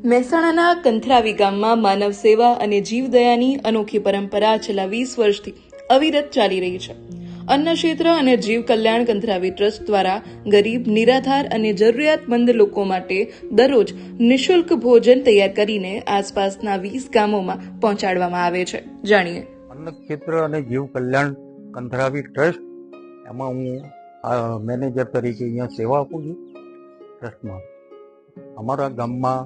મહેસાણાના કંથરાવી ગામમાં માનવ સેવા અને જીવદયાની અનોખી પરંપરા છેલ્લા 20 વર્ષથી અવિરત ચાલી રહી છે. અન્ન ક્ષેત્ર અને જીવ કલ્યાણ કંથરાવી ટ્રસ્ટ દ્વારા ગરીબ, નિરાધાર અને જરૂરિયાતમંદ લોકો માટે દરરોજ નિઃશુલ્ક ભોજન તૈયાર કરીને આસપાસના 20 ગામોમાં પહોંચાડવામાં આવે છે. જાણીએ. અન્ન ક્ષેત્ર અને જીવ કલ્યાણ કંથરાવી ટ્રસ્ટ, એમાં હું મેનેજર તરીકે અહીંયા સેવા આપું છું. ટ્રસ્ટમાં અમારા ગામમાં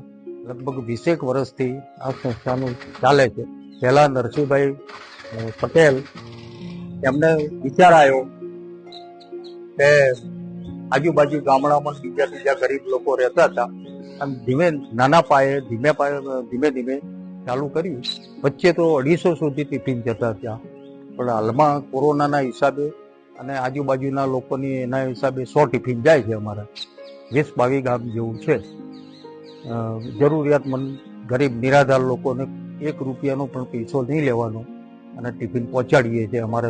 લગભગ 20 વર્ષથી આ સંસ્થાનું ચાલે છે. પહેલા નરસિંહભાઈ પટેલ, એમને વિચાર આવ્યો કે આજુબાજુ ગામડામાં બીજા ગરીબ લોકો રહેતા હતા અને ધીમે ધીમે ચાલુ કર્યું. વચ્ચે તો 250 સુધી ટિફિન જતા ત્યાં, પણ હાલમાં કોરોનાના હિસાબે અને આજુબાજુના લોકોની એના હિસાબે 100 ટિફિન જાય છે. અમારા 20-22 ગામ જેવું છે. જરૂરિયાતમંદ ગરીબ નિરાધાર લોકોને 1 રૂપિયાનો પણ પૈસો નહીં લેવાનો અને ટિફિન પહોંચાડીએ છીએ. અમારે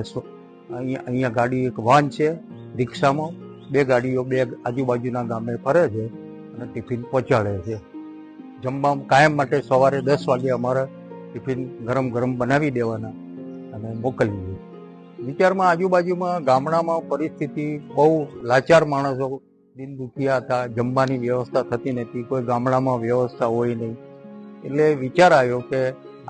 અહીંયા ગાડી, એક વાન છે, રિક્ષામાં 2 ગાડીઓ 2 આજુબાજુના ગામે ફરે છે અને ટિફિન પહોંચાડે છે. જમવા કાયમ માટે સવારે 10 વાગે અમારે ટિફિન ગરમ બનાવી દેવાના અને મોકલીએ. વિચારમાં આજુબાજુમાં ગામડામાં પરિસ્થિતિ બહુ લાચાર, માણસો દિન દુખિયા હતા, જમવાની વ્યવસ્થા થતી નથી, કોઈ ગામડામાં વ્યવસ્થા હોય નહીં. એટલે વિચાર આવ્યો કે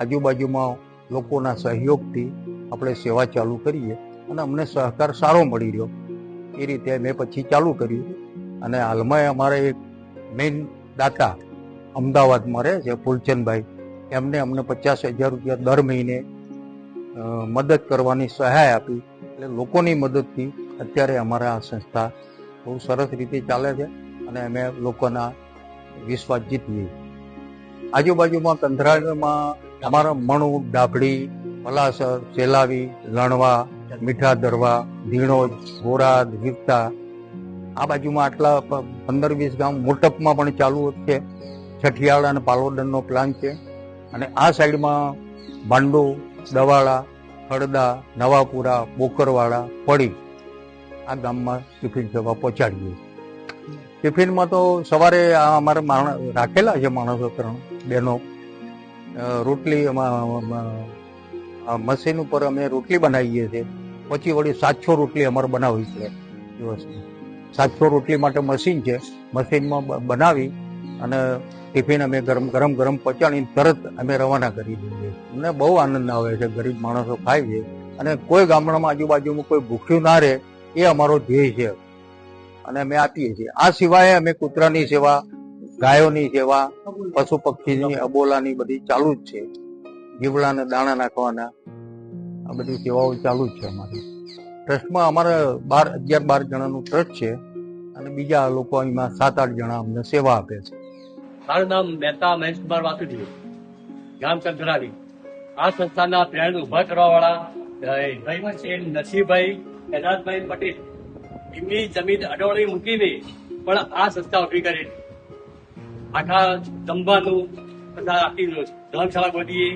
આજુબાજુમાં લોકોના સહયોગથી આપણે સેવા ચાલુ કરીએ અને અમને સહકાર સારો મળી રહ્યો. એ રીતે મેં પછી ચાલુ કર્યું. અને હાલમાં અમારે એક મેઇન દાતા અમદાવાદમાં રહે છે, ફૂલચંદભાઈ, એમને અમને 50,000 રૂપિયા દર મહિને મદદ કરવાની સહાય આપી. એટલે લોકોની મદદથી અત્યારે અમારા આ સંસ્થા બહુ સરસ રીતે ચાલે છે અને અમે લોકોના વિશ્વાસ જીતીએ. આજુબાજુમાં કંથરાવીમાં અમારા મણુ, ડાભડી, પલાસર, સેલાવી, લણવા, મીઠા દરવા, ધીણોજ, ગોરાદ, વિરતા, આ બાજુમાં આટલા 15-20 ગામ મોટપમાં પણ ચાલુ છે. છઠિયાળ અને પાલોડનનો પ્લાન છે. અને આ સાઈડમાં ભાંડુ, દવાડા, હળદા, નવાપુરા, બોકરવાડા, પડી, આ ગામમાં ટિફિન સેવા પહોંચાડીએ. ટિફિનમાં તો સવારે અમારે રાખેલા છે માણસો 3 બહેનો, રોટલી મશીન ઉપર અમે રોટલી બનાવીએ છીએ. પછી વળી 700 રોટલી અમારે બનાવવી પડે દિવસમાં. 700 રોટલી માટે મશીન છે. મશીનમાં બનાવી અને ટિફિન અમે ગરમ પચાડીને તરત અમે રવાના કરી દઈએ. અમને બહુ આનંદ આવે છે. ગરીબ માણસો ખાય છે અને કોઈ ગામડામાં આજુબાજુમાં કોઈ ભૂખ્યું ના રહે, એ અમારો ધ્યેય છે અને અમે આપીએ છીએ. આ સિવાય અમે કૂતરાની સેવા, ગાયોની સેવા, પશુ પક્ષીની, અબોલાની બધી ચાલુ જ છે. જીવડાને દાણા નાખવાના, આ બધી સેવાઓ ચાલુ જ છે અમારી ટ્રસ્ટમાં. અમારે 11-12 જણાનું ટ્રસ્ટ છે અને બીજા લોકો એમાં 7-8 જણા અમને સેવા આપે છે. મારું નામ મહેતા મહેશકુમાર વાસુદેવ, ગામ કંથરાવી. આ સંસ્થાના પ્રેરણા ઉભા કરવા વાળા ભાઈ છે નરસિંહભાઈ એનાદભાઈ પટેલ. એમની જમીન અડોળી મૂકીને પણ આ સંસ્થા ઉભી કરી. આખા જમવાનું બધા આખી ધર્મશાળા ગોદીએ,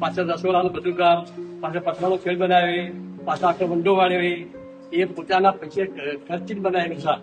પાછળ રસોડાનું બધું કામ, પાછળ પથરાનો ખેલ બનાવે, પાછળ આખો વંડો વાળ્યો, એ પોતાના પૈસે ખર્ચીને બનાવેલું છે.